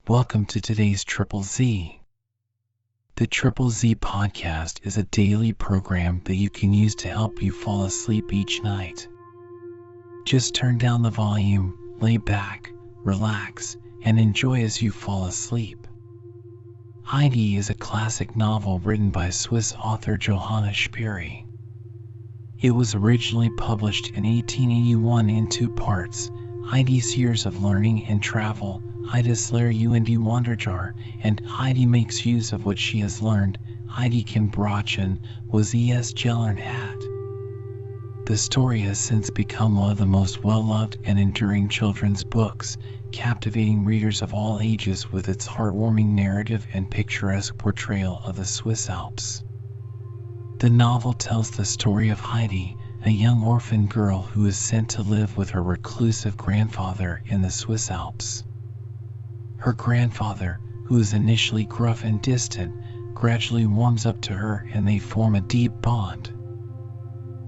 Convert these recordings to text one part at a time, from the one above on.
Welcome to today's Triple Z. The Triple Z podcast is a daily program that you can use to help you fall asleep each night. Just turn down the volume, lay back, relax, and enjoy as you fall asleep. Heidi is a classic novel written by Swiss author Johanna Spyri. It was originally published in 1881 in two parts: Heidi's Years of Learning and Travel, Heidis Lehr und Wanderjahre, and Heidi makes use of what she has learned. Heidi kann brauchen, was es gelernt hat. The story has since become one of the most well-loved and enduring children's books, captivating readers of all ages with its heartwarming narrative and picturesque portrayal of the Swiss Alps. The novel tells the story of Heidi, a young orphan girl who is sent to live with her reclusive grandfather in the Swiss Alps. Her grandfather, who is initially gruff and distant, gradually warms up to her and they form a deep bond.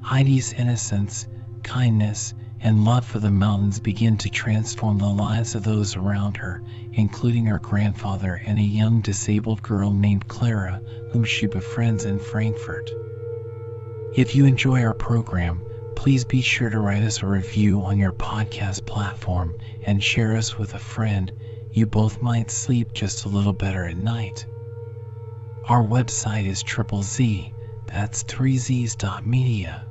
Heidi's innocence, kindness, and love for the mountains begin to transform the lives of those around her, including her grandfather and a young disabled girl named Clara, whom she befriends in Frankfurt. If you enjoy our program, please be sure to write us a review on your podcast platform and share us with a friend. You both might sleep just a little better at night. Our website is Triple Z, that's 3zs.media.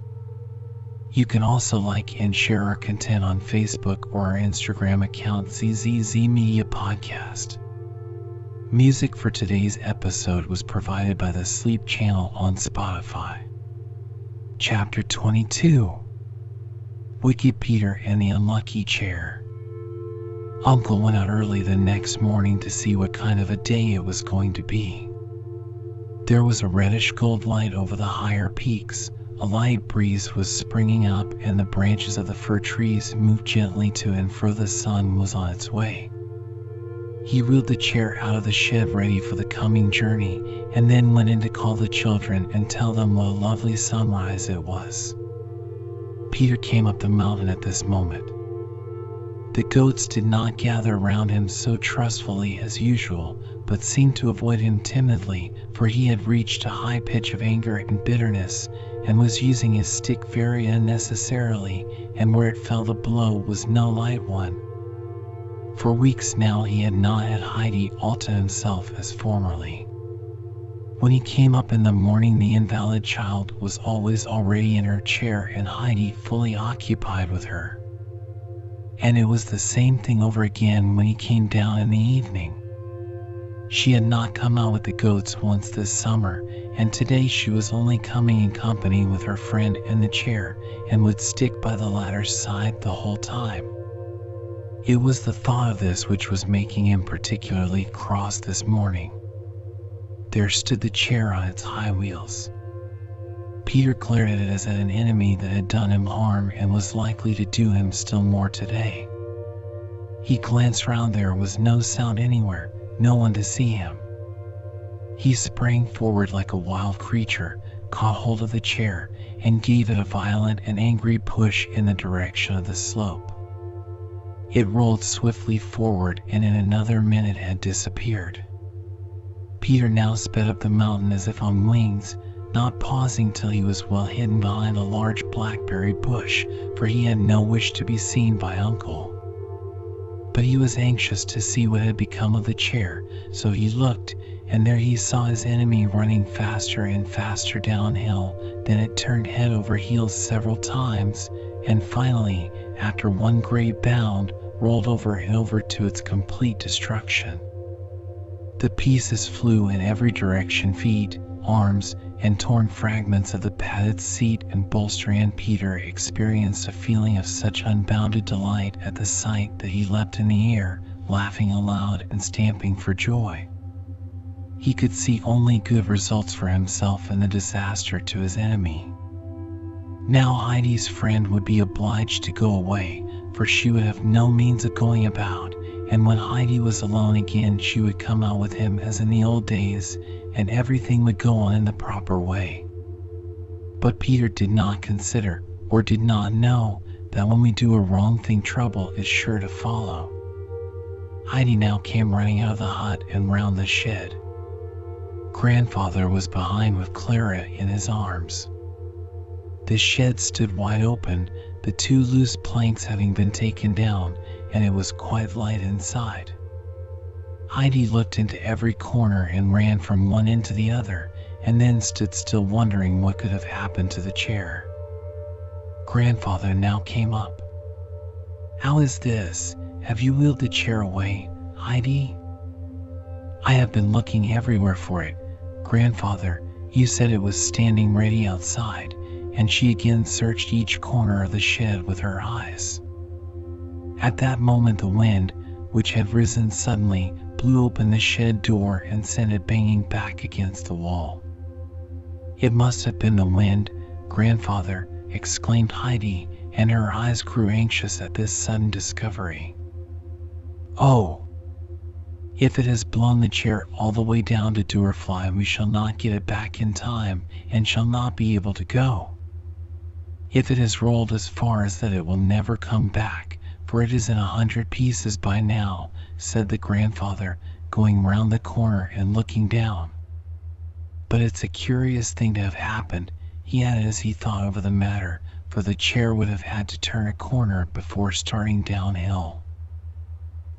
You can also like and share our content on Facebook or our Instagram account ZZZ Media Podcast. Music for today's episode was provided by the Sleep Channel on Spotify. Chapter 22: Wicked Peter and the Unlucky Chair. Uncle went out early the next morning to see what kind of a day it was going to be. There was a reddish gold light over the higher peaks, a light breeze was springing up, and the branches of the fir trees moved gently to and fro. The sun was on its way. He wheeled the chair out of the shed ready for the coming journey, and then went in to call the children and tell them what a lovely sunrise it was. Peter came up the mountain at this moment. The goats did not gather around him so trustfully as usual, but seemed to avoid him timidly, for he had reached a high pitch of anger and bitterness, and was using his stick very unnecessarily, and where it fell the blow was no light one. For weeks now he had not had Heidi all to himself as formerly. When he came up in the morning, the invalid child was always already in her chair and Heidi fully occupied with her. And it was the same thing over again when he came down in the evening. She had not come out with the goats once this summer, and today she was only coming in company with her friend in the chair, and would stick by the latter's side the whole time. It was the thought of this which was making him particularly cross this morning. There stood the chair on its high wheels. Peter glared at it as at an enemy that had done him harm and was likely to do him still more today. He glanced round. There was no sound anywhere, no one to see him. He sprang forward like a wild creature, caught hold of the chair, and gave it a violent and angry push in the direction of the slope. It rolled swiftly forward and in another minute had disappeared. Peter now sped up the mountain as if on wings, not pausing till he was well hidden behind a large blackberry bush, for he had no wish to be seen by Uncle. But he was anxious to see what had become of the chair, so he looked, and there he saw his enemy running faster and faster downhill. Then it turned head over heels several times, and finally, after one great bound, rolled over and over to its complete destruction. The pieces flew in every direction: feet, arms, and torn fragments of the padded seat and bolster, and Peter experienced a feeling of such unbounded delight at the sight that he leapt in the air, laughing aloud and stamping for joy. He could see only good results for himself and the disaster to his enemy. Now Heidi's friend would be obliged to go away, for she would have no means of going about, and when Heidi was alone again she would come out with him as in the old days, and everything would go on in the proper way. But Peter did not consider, or did not know, that when we do a wrong thing trouble is sure to follow. Heidi now came running out of the hut and round the shed. Grandfather was behind with Clara in his arms. The shed stood wide open, the two loose planks having been taken down, and it was quite light inside. Heidi looked into every corner and ran from one end to the other, and then stood still wondering what could have happened to the chair. Grandfather now came up. "How is this? Have you wheeled the chair away, Heidi?" "I have been looking everywhere for it, Grandfather. You said it was standing ready outside," and she again searched each corner of the shed with her eyes. At that moment the wind, which had risen suddenly, blew open the shed door and sent it banging back against the wall. "It must have been the wind, Grandfather," exclaimed Heidi, and her eyes grew anxious at this sudden discovery. "Oh, if it has blown the chair all the way down to Dorfly, we shall not get it back in time, and shall not be able to go. If it has rolled as far as that, it will never come back, for it is in 100 pieces by now," said the grandfather, going round the corner and looking down. "But it's a curious thing to have happened," he added as he thought over the matter, "for the chair would have had to turn a corner before starting downhill."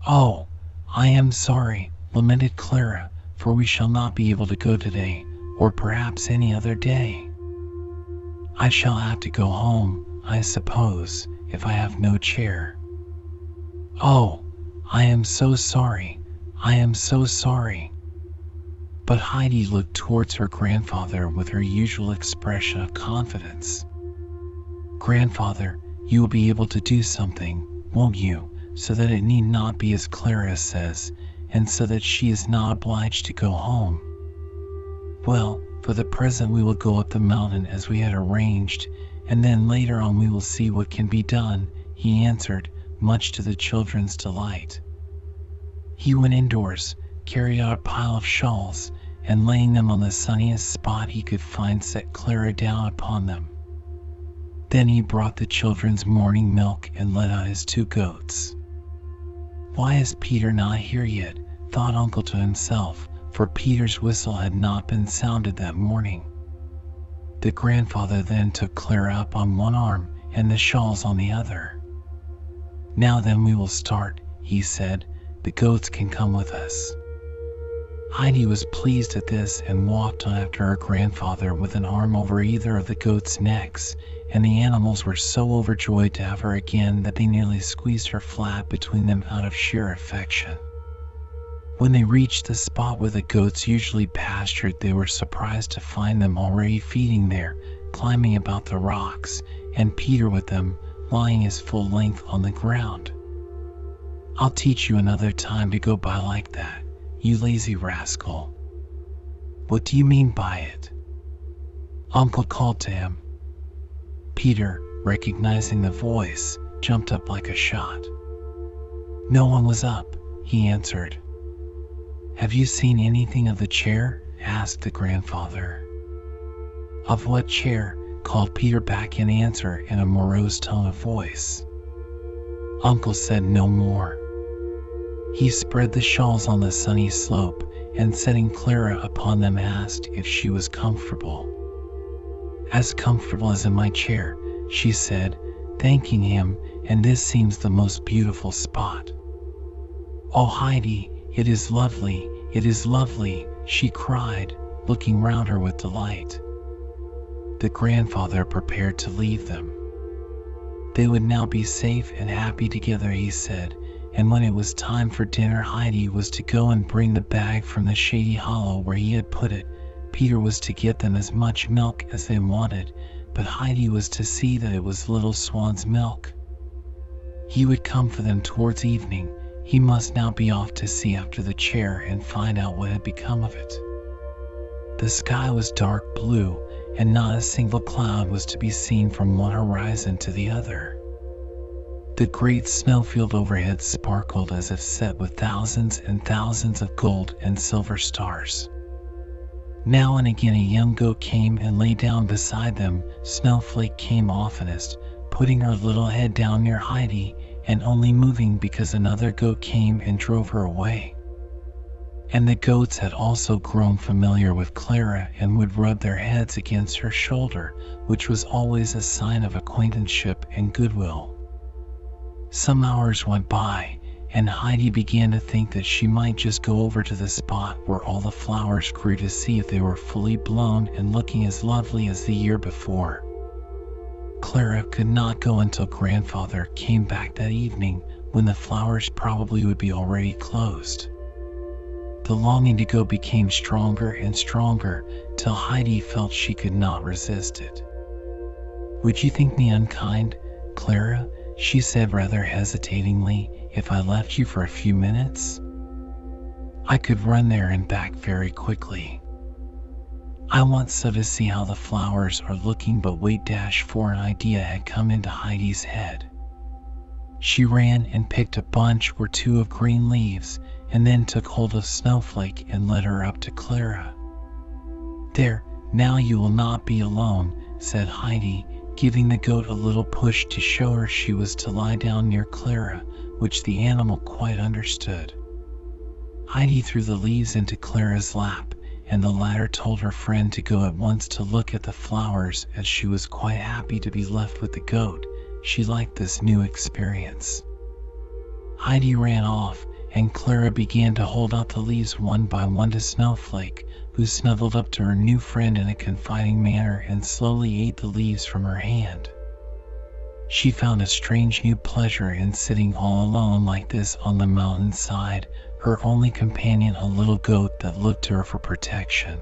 "Oh, I am sorry," lamented Clara, "for we shall not be able to go today, or perhaps any other day. I shall have to go home, I suppose, if I have no chair." "Oh, I am so sorry, I am so sorry." But Heidi looked towards her grandfather with her usual expression of confidence. "Grandfather, you will be able to do something, won't you, so that it need not be as Clara says, and so that she is not obliged to go home?" "Well, for the present we will go up the mountain as we had arranged, and then later on we will see what can be done," he answered, much to the children's delight. He went indoors, carried out a pile of shawls, and laying them on the sunniest spot he could find, set Clara down upon them. Then he brought the children's morning milk and let out his 2 goats. "Why is Peter not here yet?" thought Uncle to himself, for Peter's whistle had not been sounded that morning. The grandfather then took Clara up on one arm and the shawls on the other. "Now then we will start," he said. "The goats can come with us." Heidi was pleased at this and walked on after her grandfather with an arm over either of the goats' necks, and the animals were so overjoyed to have her again that they nearly squeezed her flat between them out of sheer affection. When they reached the spot where the goats usually pastured, they were surprised to find them already feeding there, climbing about the rocks, and Peter with them, lying his full length on the ground. "I'll teach you another time to go by like that, you lazy rascal." "What do you mean by it?" Uncle called to him. Peter, recognizing the voice, jumped up like a shot. "No one was up," he answered. "Have you seen anything of the chair?" asked the grandfather. "Of what chair?" called Peter back in answer in a morose tone of voice. Uncle said no more. He spread the shawls on the sunny slope, and setting Clara upon them, asked if she was comfortable. "As comfortable as in my chair," she said, thanking him, "and this seems the most beautiful spot." "Oh, Heidi, it is lovely, it is lovely," she cried, looking round her with delight. The grandfather prepared to leave them. They would now be safe and happy together, he said, and when it was time for dinner, Heidi was to go and bring the bag from the shady hollow where he had put it. Peter was to get them as much milk as they wanted, but Heidi was to see that it was little Swan's milk. He would come for them towards evening. He must now be off to see after the chair and find out what had become of it. The sky was dark blue, and not a single cloud was to be seen from one horizon to the other. The great snowfield overhead sparkled as if set with thousands and thousands of gold and silver stars. Now and again a young goat came and lay down beside them. Snowflake came oftenest, putting her little head down near Heidi, and only moving because another goat came and drove her away. And the goats had also grown familiar with Clara and would rub their heads against her shoulder, which was always a sign of acquaintanceship and goodwill. Some hours went by, and Heidi began to think that she might just go over to the spot where all the flowers grew to see if they were fully blown and looking as lovely as the year before. Clara could not go until grandfather came back that evening, when the flowers probably would be already closed. The longing to go became stronger and stronger, till Heidi felt she could not resist it. "Would you think me unkind, Clara," she said rather hesitatingly, "if I left you for a few minutes? I could run there and back very quickly. I want so to see how the flowers are looking." But wait, for an idea had come into Heidi's head. She ran and picked a bunch or two of green leaves, and then took hold of Snowflake and led her up to Clara. "There, now you will not be alone," said Heidi, giving the goat a little push to show her she was to lie down near Clara, which the animal quite understood. Heidi threw the leaves into Clara's lap, and the latter told her friend to go at once to look at the flowers, as she was quite happy to be left with the goat. She liked this new experience. Heidi ran off, and Clara began to hold out the leaves one by one to Snowflake, who snuggled up to her new friend in a confiding manner and slowly ate the leaves from her hand. She found a strange new pleasure in sitting all alone like this on the mountainside, her only companion a little goat that looked to her for protection.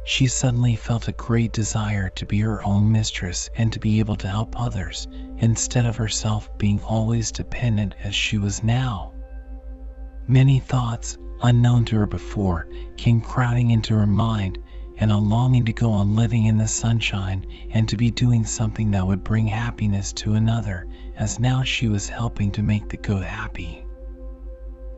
She suddenly felt a great desire to be her own mistress and to be able to help others, instead of herself being always dependent as she was now. Many thoughts, unknown to her before, came crowding into her mind, and a longing to go on living in the sunshine and to be doing something that would bring happiness to another, as now she was helping to make the goat happy.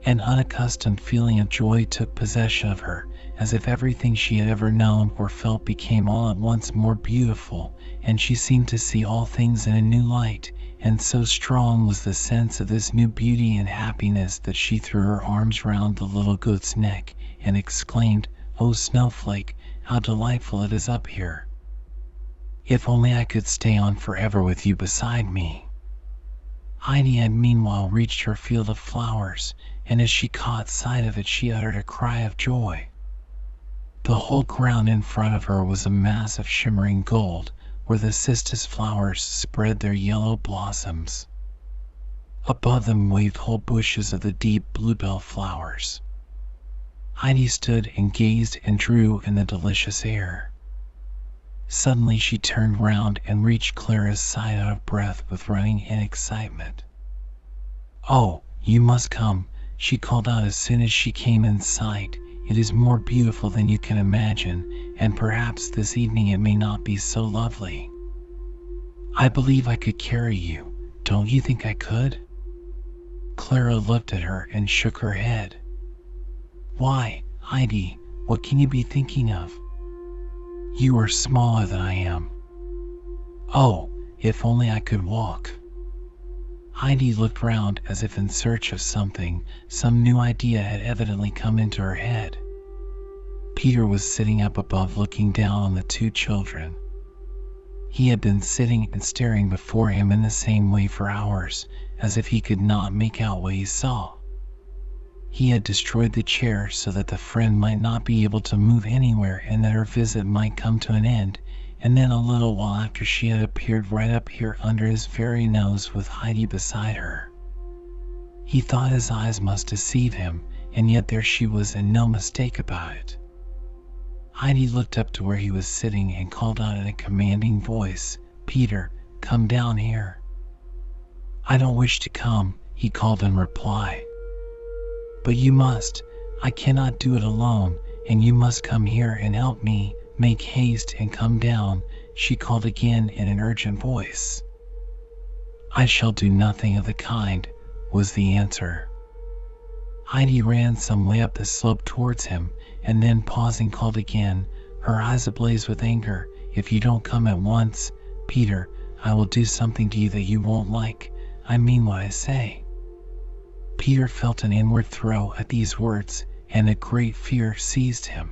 An unaccustomed feeling of joy took possession of her, as if everything she had ever known or felt became all at once more beautiful, and she seemed to see all things in a new light, and so strong was the sense of this new beauty and happiness that she threw her arms round the little goat's neck and exclaimed, "Oh, Snowflake, how delightful it is up here! If only I could stay on forever with you beside me." Heidi had meanwhile reached her field of flowers, and as she caught sight of it she uttered a cry of joy. The whole ground in front of her was a mass of shimmering gold, where the cistus flowers spread their yellow blossoms. Above them waved whole bushes of the deep bluebell flowers. Heidi stood and gazed and drew in the delicious air. Suddenly she turned round and reached Clara's side out of breath with running and excitement. "Oh, you must come," she called out as soon as she came in sight. "It is more beautiful than you can imagine, and perhaps this evening it may not be so lovely. I believe I could carry you. Don't you think I could?" Clara looked at her and shook her head. "Why, Heidi, what can you be thinking of? You are smaller than I am." "Oh, if only I could walk." Heidi looked round as if in search of something. Some new idea had evidently come into her head. Peter was sitting up above looking down on the two children. He had been sitting and staring before him in the same way for hours, as if he could not make out what he saw. He had destroyed the chair so that the friend might not be able to move anywhere and that her visit might come to an end, and then a little while after she had appeared right up here under his very nose with Heidi beside her. He thought his eyes must deceive him, and yet there she was and no mistake about it. Heidi looked up to where he was sitting and called out in a commanding voice, "Peter, come down here." "I don't wish to come," he called in reply. "But you must. I cannot do it alone, and you must come here and help me. Make haste and come down," she called again in an urgent voice. "I shall do nothing of the kind," was the answer. Heidi ran some way up the slope towards him, and then pausing called again, her eyes ablaze with anger, "If you don't come at once, Peter, I will do something to you that you won't like. I mean what I say." Peter felt an inward throe at these words, and a great fear seized him.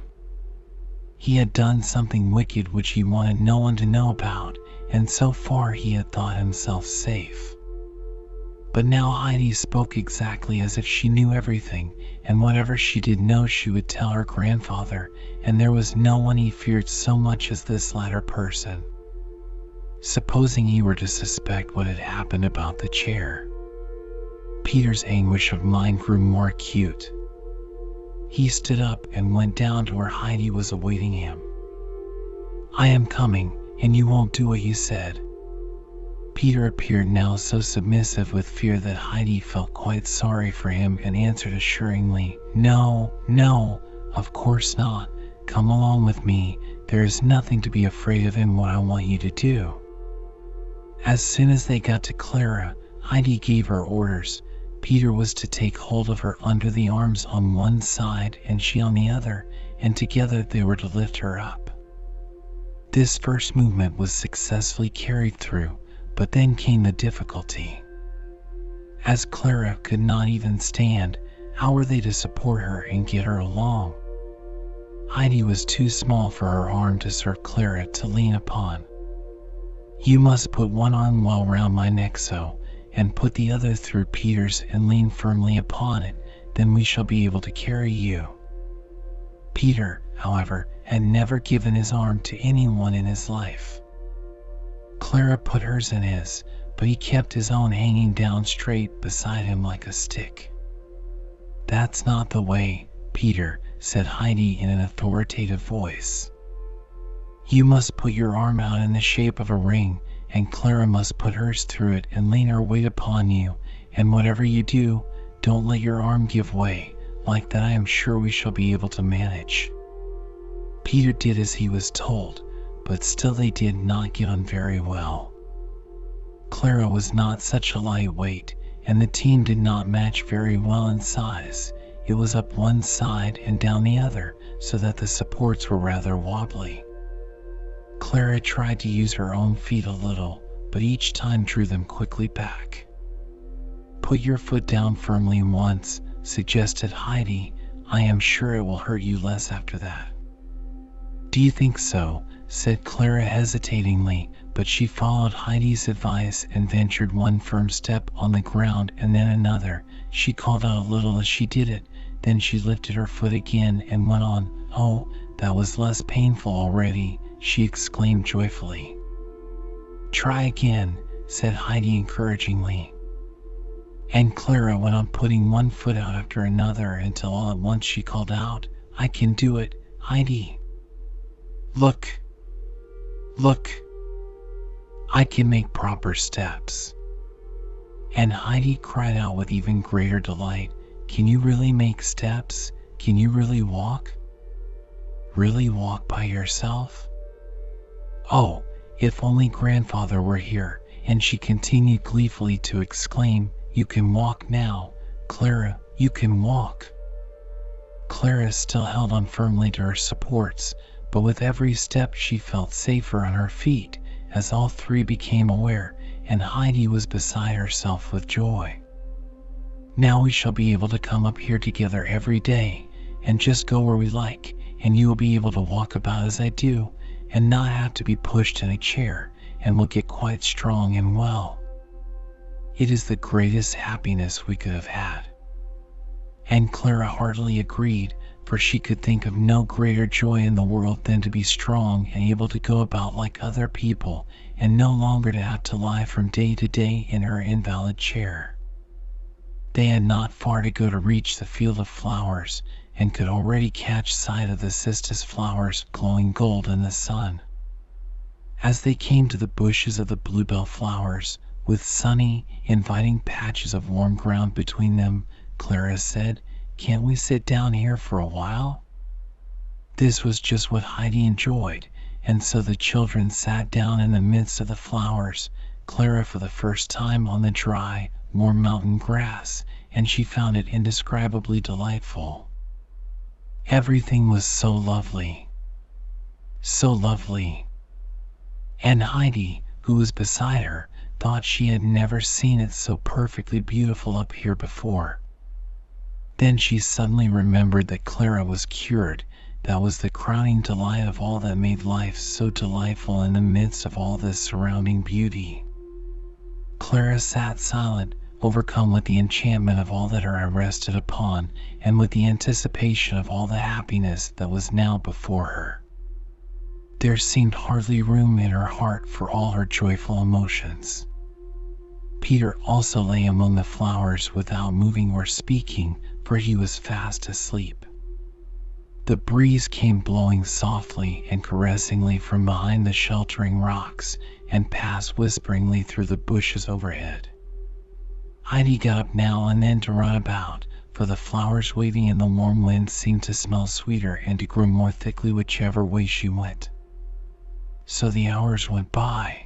He had done something wicked which he wanted no one to know about, and so far he had thought himself safe. But now Heidi spoke exactly as if she knew everything, and whatever she did know she would tell her grandfather, and there was no one he feared so much as this latter person. Supposing he were to suspect what had happened about the chair. Peter's anguish of mind grew more acute. He stood up and went down to where Heidi was awaiting him. "I am coming, and you won't do what you said." Peter appeared now so submissive with fear that Heidi felt quite sorry for him and answered assuringly, "No, no, of course not. Come along with me. There is nothing to be afraid of in what I want you to do." As soon as they got to Clara, Heidi gave her orders. Peter was to take hold of her under the arms on one side and she on the other, and together they were to lift her up. This first movement was successfully carried through, but then came the difficulty. As Clara could not even stand, how were they to support her and get her along? Heidi was too small for her arm to serve Clara to lean upon. "You must put one arm well round my neck so, and put the other through Peter's and lean firmly upon it, then we shall be able to carry you." Peter, however, had never given his arm to anyone in his life. Clara put hers in his, but he kept his own hanging down straight beside him like a stick. "That's not the way, Peter," said Heidi in an authoritative voice. "You must put your arm out in the shape of a ring, and Clara must put hers through it and lean her weight upon you, and whatever you do, don't let your arm give way. Like that I am sure we shall be able to manage." Peter did as he was told, but still they did not get on very well. Clara was not such a lightweight, and the team did not match very well in size. It was up one side and down the other, so that the supports were rather wobbly. Clara tried to use her own feet a little, but each time drew them quickly back. "Put your foot down firmly once," suggested Heidi. "I am sure it will hurt you less after that." "Do you think so?" said Clara hesitatingly, but she followed Heidi's advice and ventured one firm step on the ground and then another. She called out a little as she did it, then she lifted her foot again and went on. "Oh, that was less painful already," she exclaimed joyfully. "Try again," said Heidi encouragingly. And Clara went on putting one foot out after another until all at once she called out, "I can do it, Heidi. Look! Look! I can make proper steps." And Heidi cried out with even greater delight, "Can you really make steps? Can you really walk? Really walk by yourself? Oh, if only grandfather were here!" And she continued gleefully to exclaim, "You can walk now, Clara, you can walk." Clara still held on firmly to her supports, but with every step she felt safer on her feet, as all three became aware, and Heidi was beside herself with joy. "Now we shall be able to come up here together every day, and just go where we like, and you will be able to walk about as I do, and not have to be pushed in a chair, and will get quite strong and well. It is the greatest happiness we could have had." And Clara heartily agreed, for she could think of no greater joy in the world than to be strong and able to go about like other people, and no longer to have to lie from day to day in her invalid chair. They had not far to go to reach the field of flowers, and could already catch sight of the cistus flowers glowing gold in the sun. As they came to the bushes of the bluebell flowers, with sunny, inviting patches of warm ground between them, Clara said, "Can't we sit down here for a while?" This was just what Heidi enjoyed, and so the children sat down in the midst of the flowers, Clara for the first time on the dry, warm mountain grass, and she found it indescribably delightful. Everything was so lovely. So lovely. And Heidi, who was beside her, thought she had never seen it so perfectly beautiful up here before. Then she suddenly remembered that Clara was cured. That was the crowning delight of all that made life so delightful in the midst of all this surrounding beauty. Clara sat silent, overcome with the enchantment of all that her eye rested upon, and with the anticipation of all the happiness that was now before her. There seemed hardly room in her heart for all her joyful emotions. Peter also lay among the flowers without moving or speaking, for he was fast asleep. The breeze came blowing softly and caressingly from behind the sheltering rocks and passed whisperingly through the bushes overhead. Heidi got up now and then to run about, for the flowers waving in the warm wind seemed to smell sweeter and to grow more thickly whichever way she went. So the hours went by.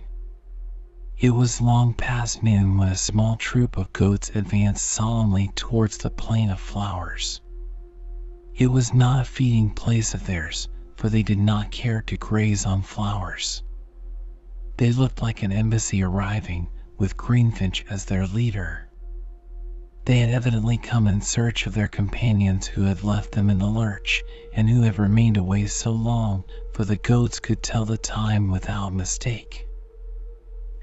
It was long past noon when a small troop of goats advanced solemnly towards the plain of flowers. It was not a feeding place of theirs, for they did not care to graze on flowers. They looked like an embassy arriving, with Greenfinch as their leader. They had evidently come in search of their companions who had left them in the lurch, and who had remained away so long, for the goats could tell the time without mistake.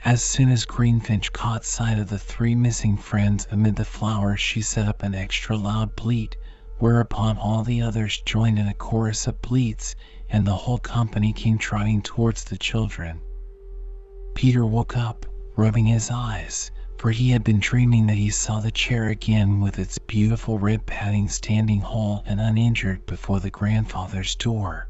As soon as Greenfinch caught sight of the three missing friends amid the flowers, she set up an extra loud bleat, whereupon all the others joined in a chorus of bleats, and the whole company came trotting towards the children. Peter woke up, rubbing his eyes, for he had been dreaming that he saw the chair again with its beautiful red padding standing whole and uninjured before the grandfather's door.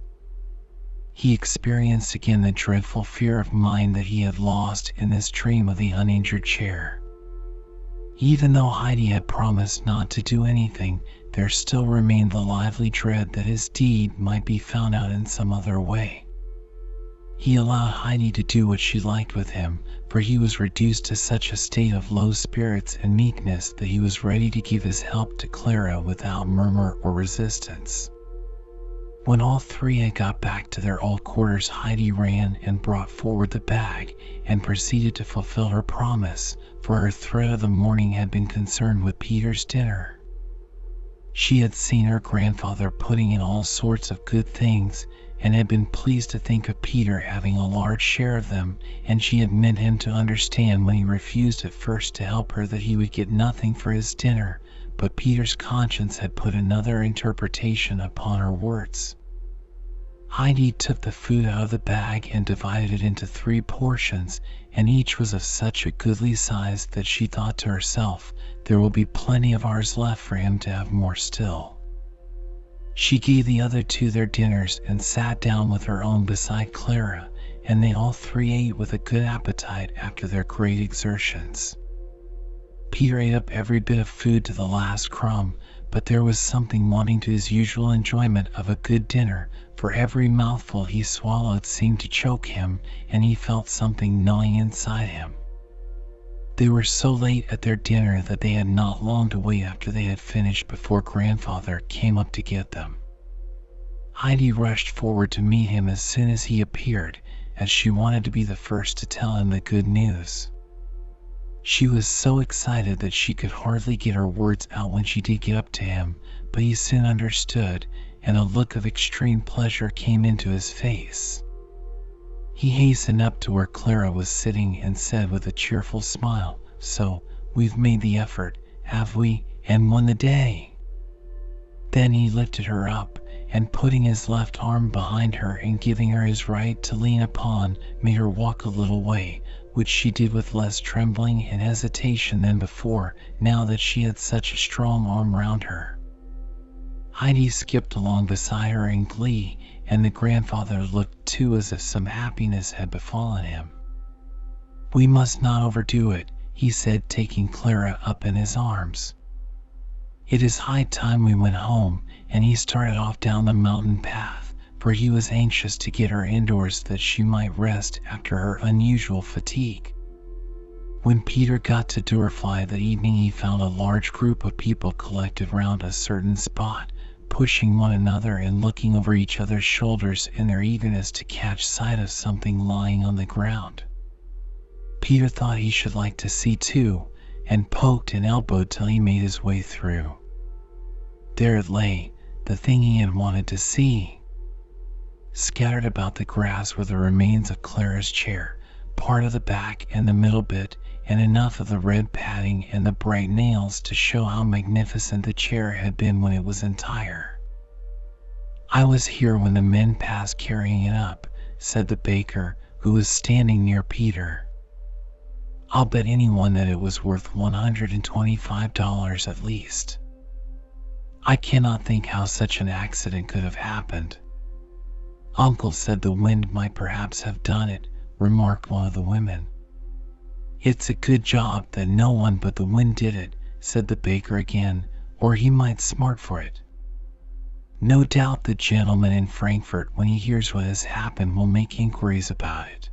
He experienced again the dreadful fear of mind that he had lost in this dream of the uninjured chair. Even though Heidi had promised not to do anything, there still remained the lively dread that his deed might be found out in some other way. He allowed Heidi to do what she liked with him, for he was reduced to such a state of low spirits and meekness that he was ready to give his help to Clara without murmur or resistance. When all three had got back to their old quarters, Heidi ran and brought forward the bag and proceeded to fulfill her promise, for her thread of the morning had been concerned with Peter's dinner. She had seen her grandfather putting in all sorts of good things, and had been pleased to think of Peter having a large share of them, and she had meant him to understand when he refused at first to help her that he would get nothing for his dinner, but Peter's conscience had put another interpretation upon her words. Heidi took the food out of the bag and divided it into 3 portions, and each was of such a goodly size that she thought to herself, there will be plenty of ours left for him to have more still. She gave the other 2 their dinners and sat down with her own beside Clara, and they all 3 ate with a good appetite after their great exertions. Peter ate up every bit of food to the last crumb, but there was something wanting to his usual enjoyment of a good dinner, for every mouthful he swallowed seemed to choke him, and he felt something gnawing inside him. They were so late at their dinner that they had not long to wait after they had finished before grandfather came up to get them. Heidi rushed forward to meet him as soon as he appeared, as she wanted to be the first to tell him the good news. She was so excited that she could hardly get her words out when she did get up to him, but he soon understood, and a look of extreme pleasure came into his face. He hastened up to where Clara was sitting and said with a cheerful smile, "So, we've made the effort, have we, and won the day?" Then he lifted her up, and putting his left arm behind her and giving her his right to lean upon, made her walk a little way, which she did with less trembling and hesitation than before, now that she had such a strong arm round her. Heidi skipped along beside her in glee, and the grandfather looked too as if some happiness had befallen him. "We must not overdo it," he said, taking Clara up in his arms. It is high time we went home, and he started off down the mountain path, for he was anxious to get her indoors that she might rest after her unusual fatigue. When Peter got to Dorfly that evening, he found a large group of people collected round a certain spot, pushing one another and looking over each other's shoulders in their eagerness to catch sight of something lying on the ground. Peter thought he should like to see too, and poked and elbowed till he made his way through. There it lay, the thing he had wanted to see. Scattered about the grass were the remains of Clara's chair, part of the back and the middle bit, and enough of the red padding and the bright nails to show how magnificent the chair had been when it was entire. "I was here when the men passed carrying it up," said the baker, who was standing near Peter. "I'll bet anyone that it was worth $125 at least. I cannot think how such an accident could have happened." "Uncle said the wind might perhaps have done it," remarked one of the women. "It's a good job that no one but the wind did it," said the baker again, "or he might smart for it. No doubt the gentleman in Frankfurt, when he hears what has happened, will make inquiries about it.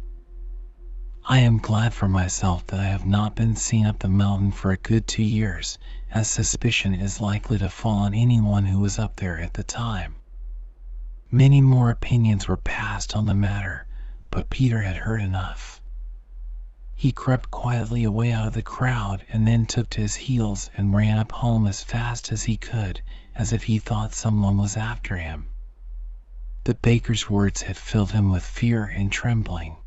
I am glad for myself that I have not been seen up the mountain for a good 2 years, as suspicion is likely to fall on anyone who was up there at the time." Many more opinions were passed on the matter, but Peter had heard enough. He crept quietly away out of the crowd and then took to his heels and ran up home as fast as he could, as if he thought someone was after him. The baker's words had filled him with fear and trembling.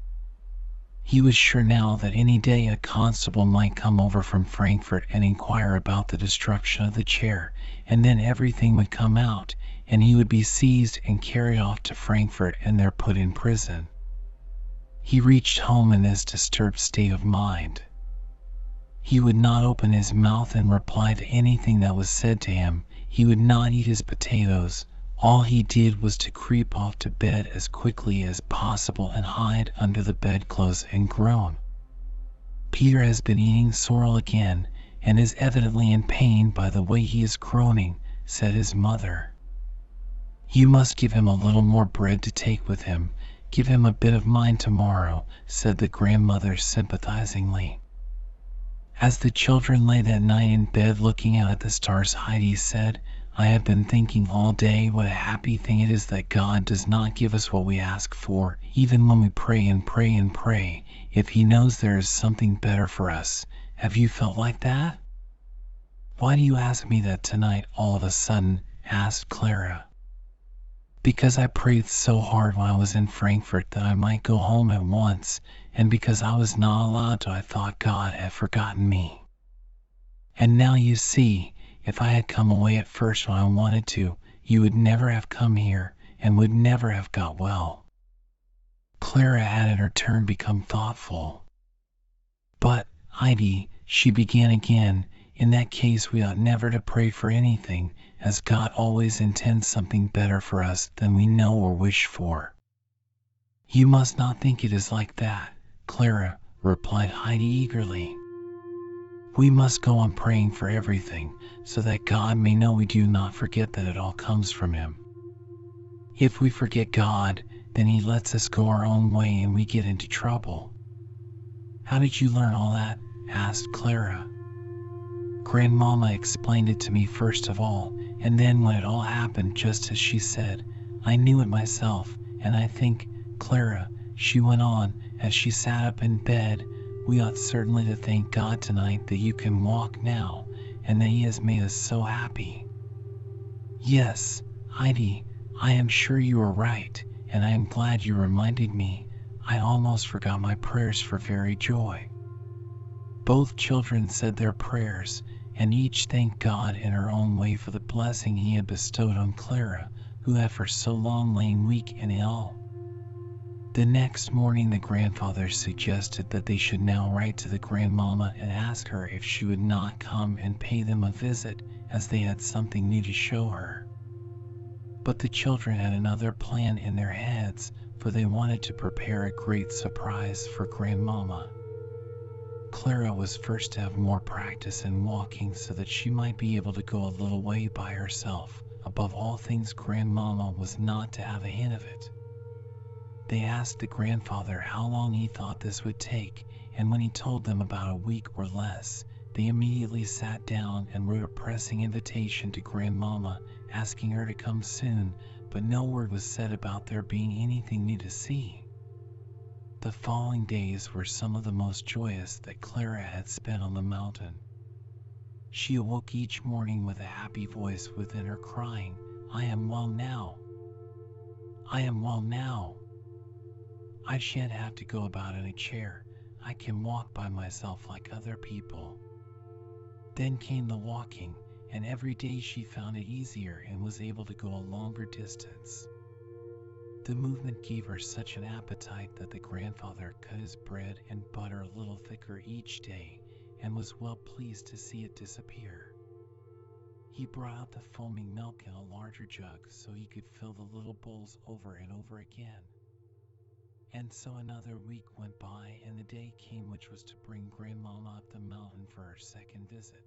He was sure now that any day a constable might come over from Frankfurt and inquire about the destruction of the chair, and then everything would come out, and he would be seized and carried off to Frankfurt and there put in prison. He reached home in this disturbed state of mind. He would not open his mouth and reply to anything that was said to him. He would not eat his potatoes. All he did was to creep off to bed as quickly as possible and hide under the bedclothes and groan. "Peter has been eating sorrel again, and is evidently in pain by the way he is groaning," said his mother. "You must give him a little more bread to take with him. Give him a bit of mine tomorrow," said the grandmother sympathizingly. As the children lay that night in bed looking out at the stars, Heidi said, "I have been thinking all day what a happy thing it is that God does not give us what we ask for, even when we pray and pray and pray, if he knows there is something better for us. Have you felt like that?" "Why do you ask me that tonight all of a sudden?" asked Clara. "Because I prayed so hard when I was in Frankfurt that I might go home at once, and because I was not allowed to, I thought God had forgotten me. And now you see, if I had come away at first when I wanted to, you would never have come here and would never have got well." Clara had in her turn become thoughtful. "But, Heidi," she began again, "in that case we ought never to pray for anything, as God always intends something better for us than we know or wish for." "You must not think it is like that, Clara," replied Heidi eagerly. "We must go on praying for everything, so that God may know we do not forget that it all comes from him. If we forget God, then he lets us go our own way and we get into trouble." "How did you learn all that?" asked Clara. "Grandmama explained it to me first of all, and then when it all happened just as she said, I knew it myself, and I think, Clara," she went on, as she sat up in bed, "we ought certainly to thank God tonight that you can walk now, and that he has made us so happy." "Yes, Heidi, I am sure you are right, and I am glad you reminded me. I almost forgot my prayers for very joy." Both children said their prayers, and each thanked God in her own way for the blessing he had bestowed on Clara, who had for so long lain weak and ill. The next morning the grandfather suggested that they should now write to the grandmama and ask her if she would not come and pay them a visit, as they had something new to show her. But the children had another plan in their heads, for they wanted to prepare a great surprise for grandmama. Clara was first to have more practice in walking so that she might be able to go a little way by herself. Above all things, grandmama was not to have a hint of it. They asked the grandfather how long he thought this would take, and when he told them about a week or less, they immediately sat down and wrote a pressing invitation to grandmama, asking her to come soon, but no word was said about there being anything new to see. The following days were some of the most joyous that Clara had spent on the mountain. She awoke each morning with a happy voice within her crying, "I am well now. I am well now. I shan't have to go about in a chair. I can walk by myself like other people." Then came the walking, and every day she found it easier and was able to go a longer distance. The movement gave her such an appetite that the grandfather cut his bread and butter a little thicker each day and was well pleased to see it disappear. He brought out the foaming milk in a larger jug so he could fill the little bowls over and over again. And so another week went by, and the day came which was to bring Grandmama up the mountain for her second visit.